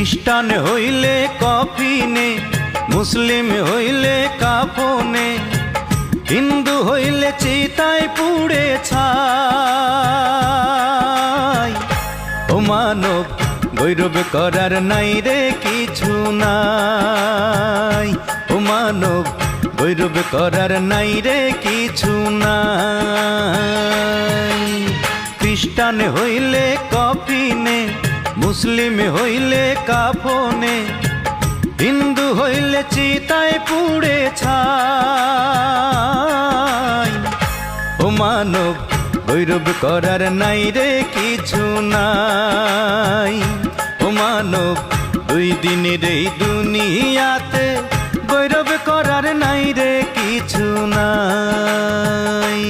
খ্রিস্টান হইলে কফিনে, মুসলিম হইলে কাফনে, হিন্দু হইলে চিতায় পুড়ে ছাই। ও মানব গৌরব করার নাই রে কিছু নাই, ও মানব গৌরব করার নাই রে কিছু নাই। খ্রিস্টান হইলে কফিনে, মুসলিম হইলে কাফনে, হিন্দু হইলে চিতায় পুড়ে ছাই। ও মানব গৌরব করার নাই রে কিছু নাই, ও মানব দুই দিনের এই দুনিয়াতে গৌরব করার নাই রে কিছু নাই।